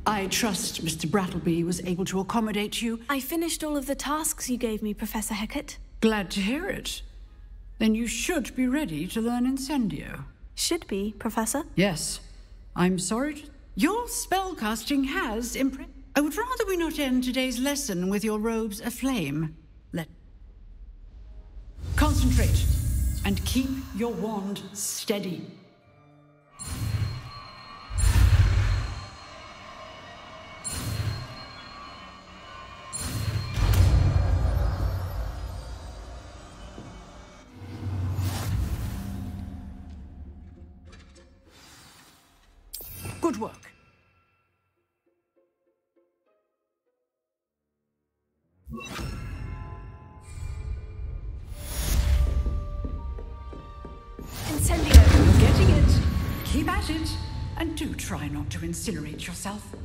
I trust Mr. Brattleby was able to accommodate you. I finished all of the tasks you gave me, Professor Hecat. Glad to hear it. Then you should be ready to learn Incendio. Should be, Professor? Yes. I'm sorry your spellcasting has impressed. I would rather we not end today's lesson with your robes aflame. Concentrate, and keep your wand steady. Good work. Incendio! You're getting it. Keep at it. And do try not to incinerate yourself.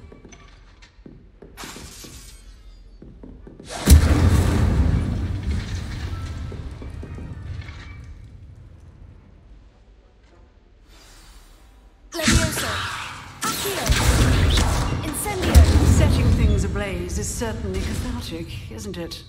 Setting things ablaze is certainly cathartic, isn't it?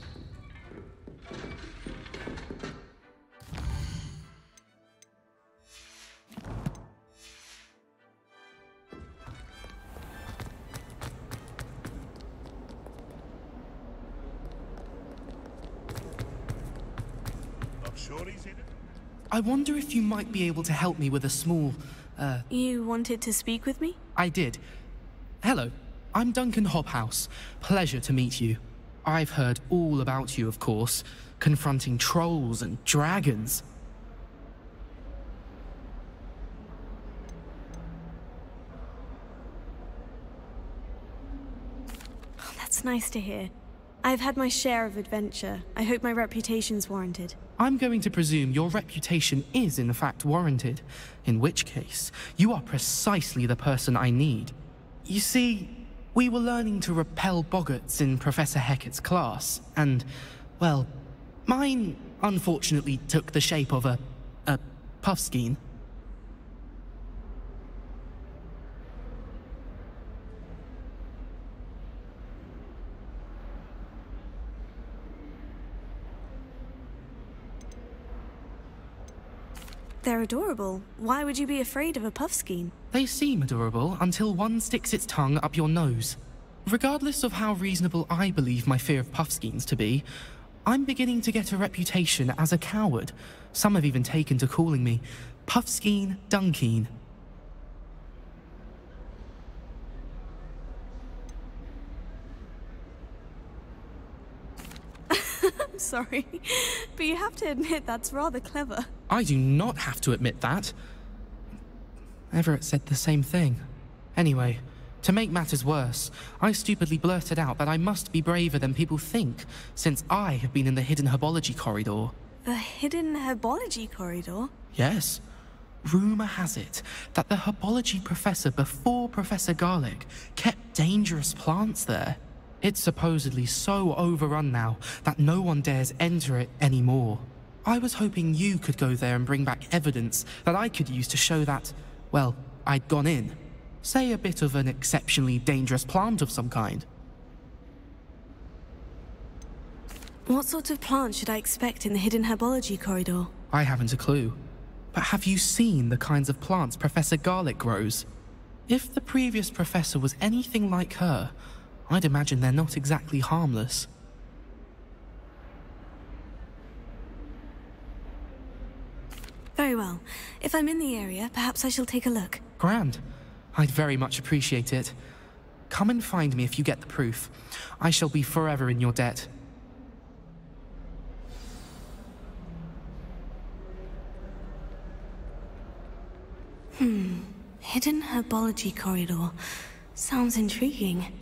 I wonder if you might be able to help me with a small, You wanted to speak with me? I did. Hello, I'm Duncan Hobhouse. Pleasure to meet you. I've heard all about you, of course, confronting trolls and dragons. Oh, that's nice to hear. I've had my share of adventure. I hope my reputation's warranted. I'm going to presume your reputation is in fact warranted, in which case, you are precisely the person I need. You see, we were learning to repel boggarts in Professor Hecat's class, and, well, mine unfortunately took the shape of a puffskein. They're adorable. Why would you be afraid of a puffskein? They seem adorable until one sticks its tongue up your nose. Regardless of how reasonable I believe my fear of puffskeins to be, I'm beginning to get a reputation as a coward. Some have even taken to calling me Puffskein Dunkeen. I'm sorry, but you have to admit that's rather clever. I do not have to admit that. Everett said the same thing. Anyway, to make matters worse, I stupidly blurted out that I must be braver than people think, since I have been in the hidden herbology corridor. The hidden herbology corridor? Yes. Rumour has it that the herbology professor before Professor Garlic kept dangerous plants there. It's supposedly so overrun now that no one dares enter it anymore. I was hoping you could go there and bring back evidence that I could use to show that, well, I'd gone in. Say a bit of an exceptionally dangerous plant of some kind. What sort of plant should I expect in the hidden herbology corridor? I haven't a clue. But have you seen the kinds of plants Professor Garlic grows? If the previous professor was anything like her, I'd imagine they're not exactly harmless. Very well. If I'm in the area, perhaps I shall take a look. Grand. I'd very much appreciate it. Come and find me if you get the proof. I shall be forever in your debt. Hidden herbology corridor. Sounds intriguing.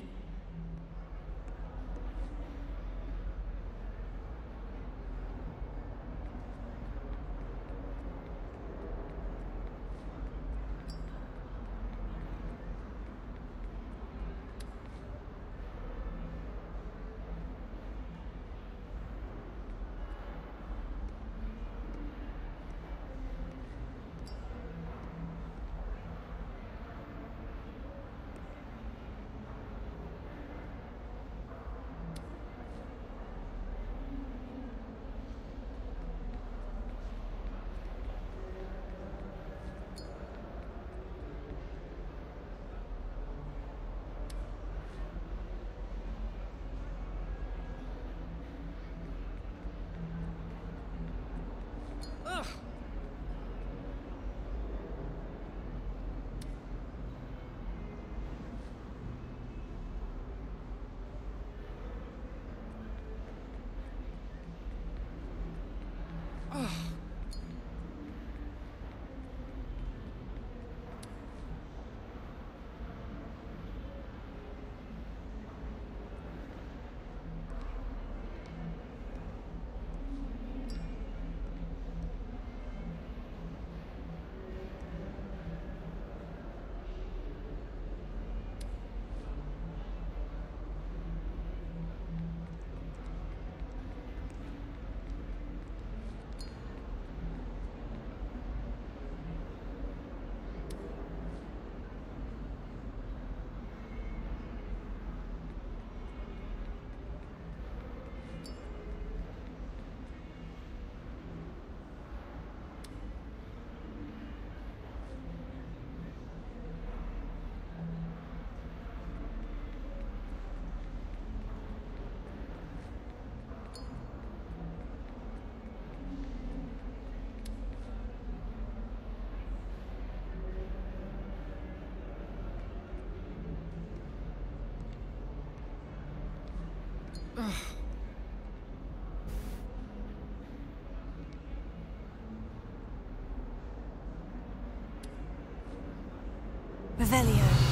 Revelio.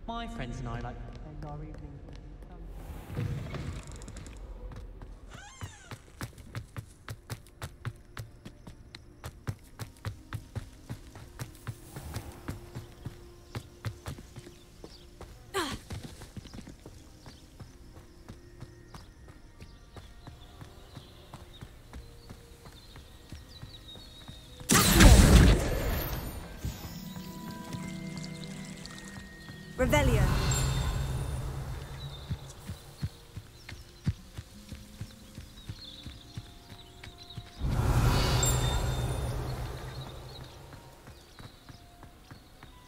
My friends and I like to spend our evenings. Revelio.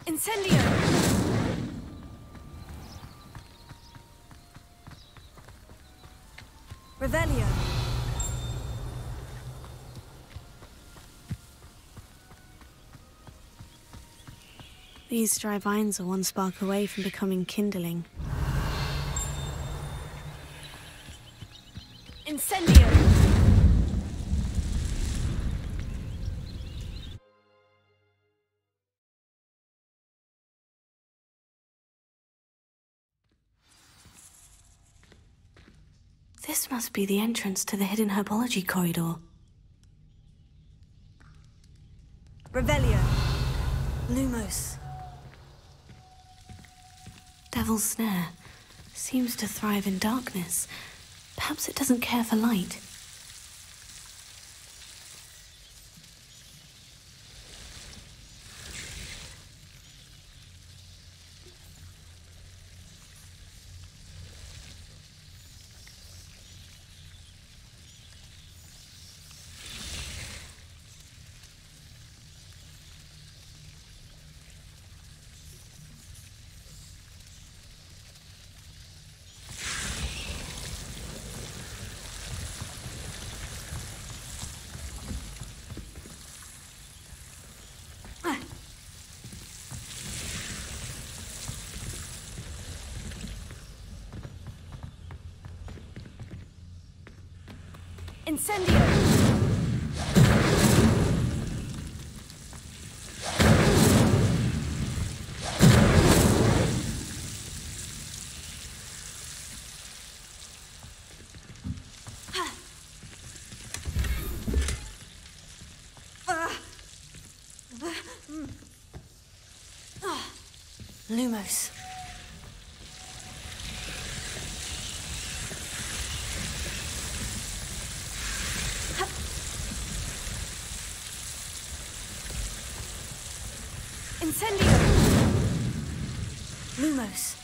Incendio. Revelio. These dry vines are one spark away from becoming kindling. Incendio! This must be the entrance to the hidden herbology corridor. Revelio. Lumos. Devil's Snare seems to thrive in darkness. Perhaps it doesn't care for light. Incendio! Lumos. Incendio! Lumos.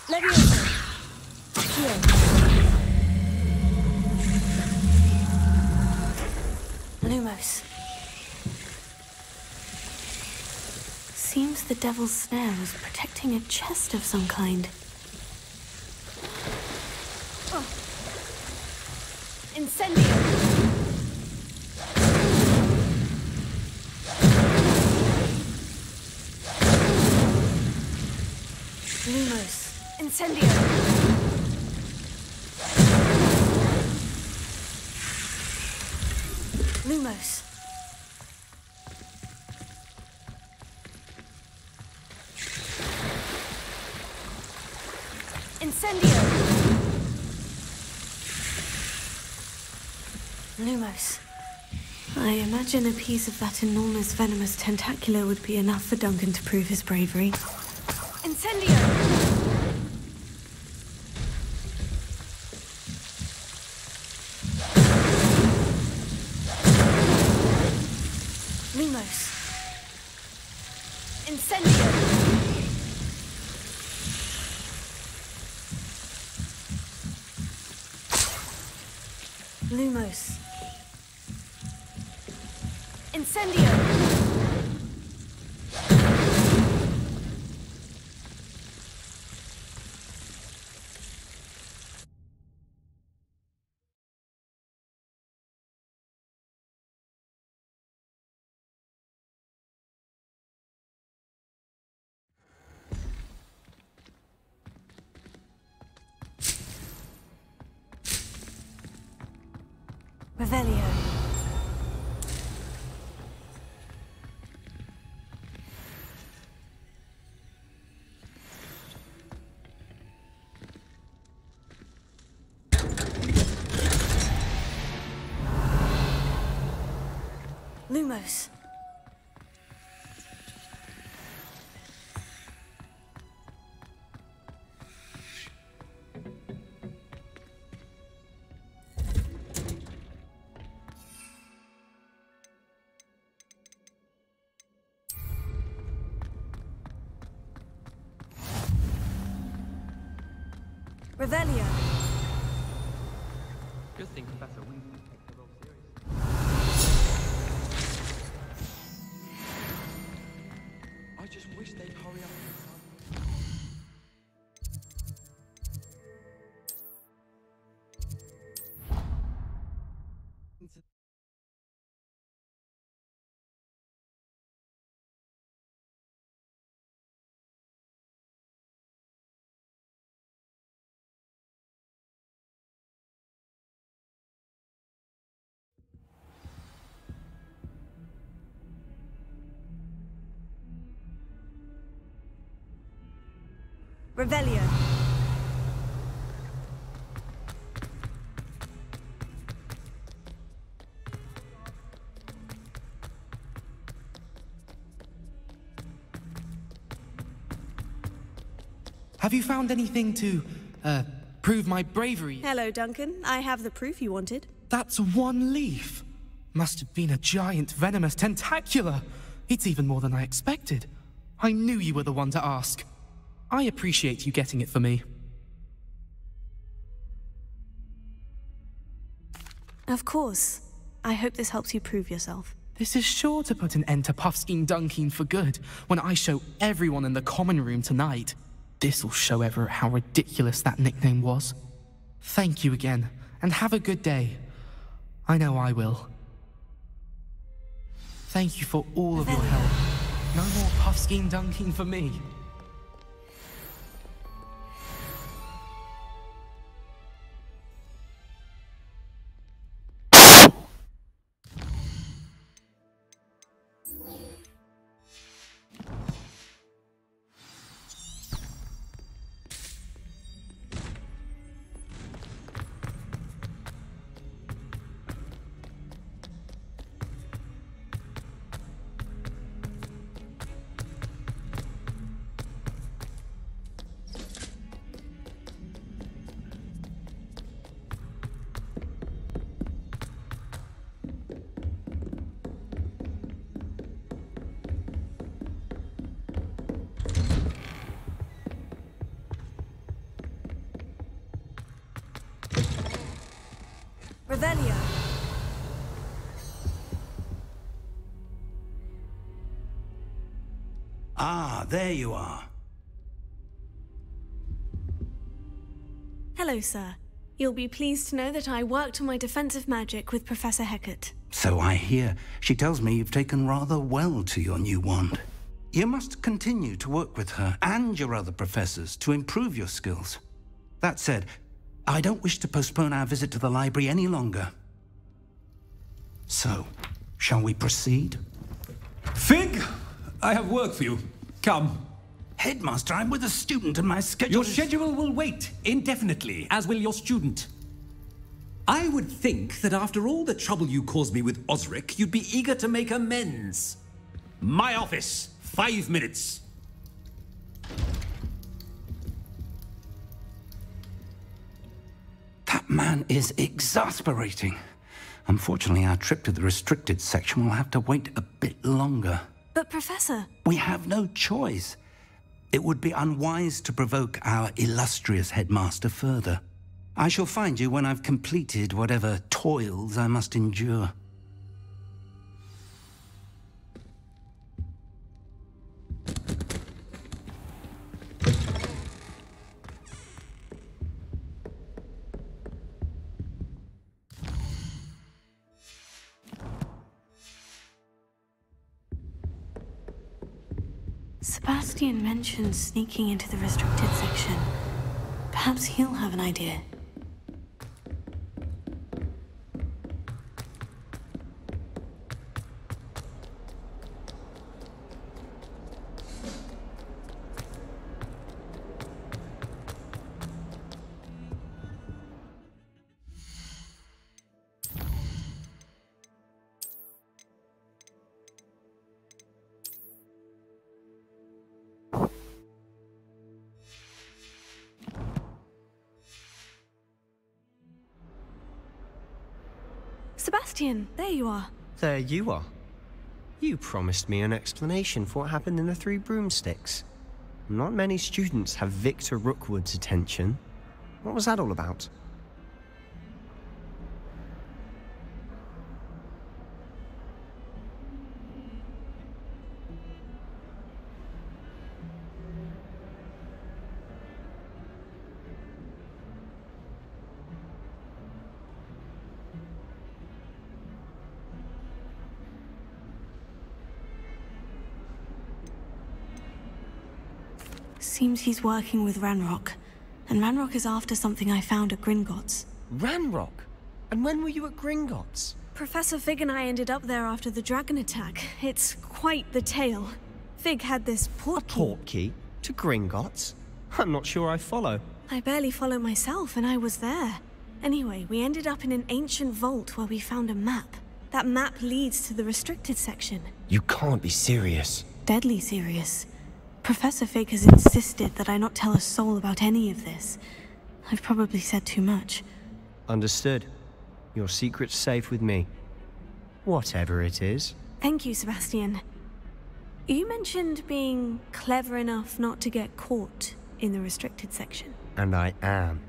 Levioso. Here. Lumos. Seems the Devil's Snare was protecting a chest of some kind. Incendio! Lumos. Incendio! Lumos. Incendio! Lumos. I imagine a piece of that enormous venomous tentacular would be enough for Duncan to prove his bravery. Incendio! Lumos. Incendio! Lumos. Incendio! Revelio. Lumos. Revelio. Good thing Professor Weasley takes the role seriously. I just wish they'd hurry up. Revelio. Have you found anything to, prove my bravery? Hello, Duncan. I have the proof you wanted. That's one leaf. Must have been a giant venomous tentacula. It's even more than I expected. I knew you were the one to ask. I appreciate you getting it for me. Of course. I hope this helps you prove yourself. This is sure to put an end to Puffskein Dunkin for good when I show everyone in the common room tonight. This'll show Everett how ridiculous that nickname was. Thank you again, and have a good day. I know I will. Thank you for all of your help. No more Puffskein Dunkin for me. Revelio. Ah, there you are. Hello, sir. You'll be pleased to know that I worked on my defensive magic with Professor Hecat. So I hear. She tells me you've taken rather well to your new wand. You must continue to work with her and your other professors to improve your skills. That said, I don't wish to postpone our visit to the library any longer. So, shall we proceed? Fig, I have work for you. Come. Headmaster, I'm with a student and my schedule Your is... schedule will wait indefinitely, as will your student. I would think that after all the trouble you caused me with Osric, you'd be eager to make amends. My office, 5 minutes. That man is exasperating. Unfortunately, our trip to the restricted section will have to wait a bit longer. But Professor... We have no choice. It would be unwise to provoke our illustrious headmaster further. I shall find you when I've completed whatever toils I must endure. Sebastian mentioned sneaking into the restricted section. Perhaps he'll have an idea. Sebastian, there you are. There you are. You promised me an explanation for what happened in the Three Broomsticks. Not many students have Victor Rookwood's attention. What was that all about? Seems he's working with Ranrock. And Ranrock is after something I found at Gringotts. Ranrock? And when were you at Gringotts? Professor Fig and I ended up there after the dragon attack. It's quite the tale. Fig had this portkey. A portkey? To Gringotts? I'm not sure I follow. I barely follow myself, and I was there. Anyway, we ended up in an ancient vault where we found a map. That map leads to the restricted section. You can't be serious. Deadly serious. Professor Fig has insisted that I not tell a soul about any of this. I've probably said too much. Understood. Your secret's safe with me. Whatever it is. Thank you, Sebastian. You mentioned being clever enough not to get caught in the restricted section. And I am.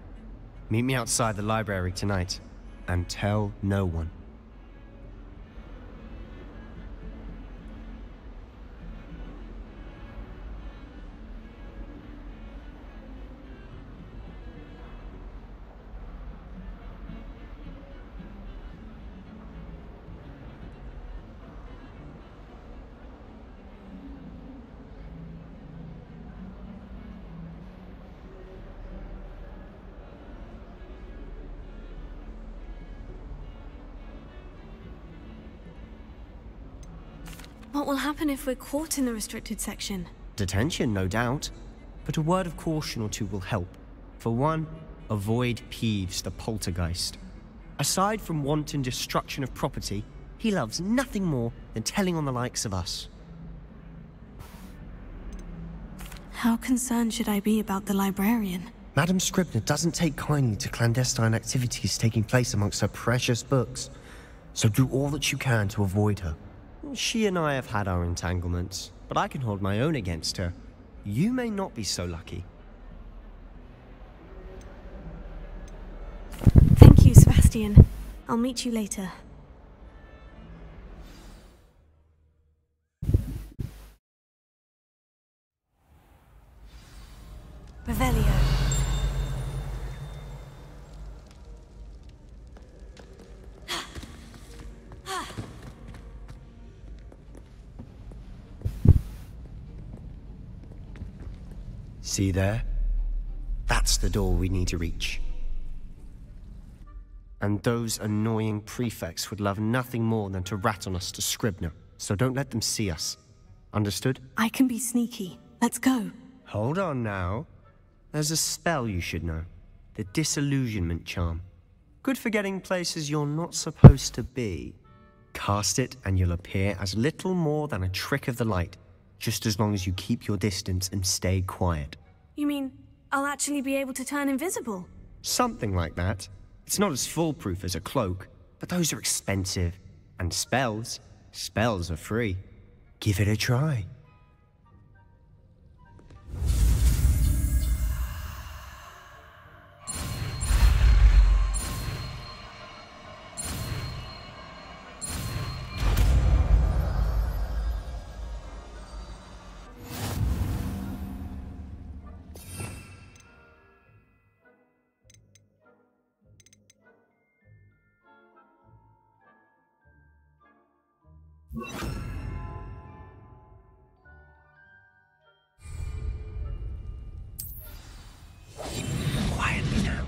Meet me outside the library tonight. And tell no one. What will happen if we're caught in the restricted section? Detention, no doubt. But a word of caution or two will help. For one, avoid Peeves the poltergeist. Aside from wanton destruction of property, he loves nothing more than telling on the likes of us. How concerned should I be about the librarian? Madame Scribner doesn't take kindly to clandestine activities taking place amongst her precious books. So do all that you can to avoid her. She and I have had our entanglements, but I can hold my own against her. You may not be so lucky. Thank you, Sebastian. I'll meet you later. Revelio. See there? That's the door we need to reach. And those annoying prefects would love nothing more than to rat on us to Scribner, so don't let them see us. Understood? I can be sneaky. Let's go. Hold on now. There's a spell you should know. The disillusionment charm. Good for getting places you're not supposed to be. Cast it and you'll appear as little more than a trick of the light, just as long as you keep your distance and stay quiet. You mean I'll actually be able to turn invisible? Something like that. It's not as foolproof as a cloak, but those are expensive. And spells are free. Give it a try. Quietly now.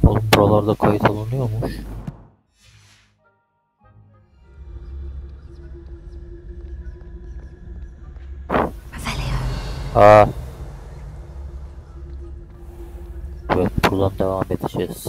Oğlum buralarda kayıt alınıyormuş. Aa. Evet, buradan devam edeceğiz.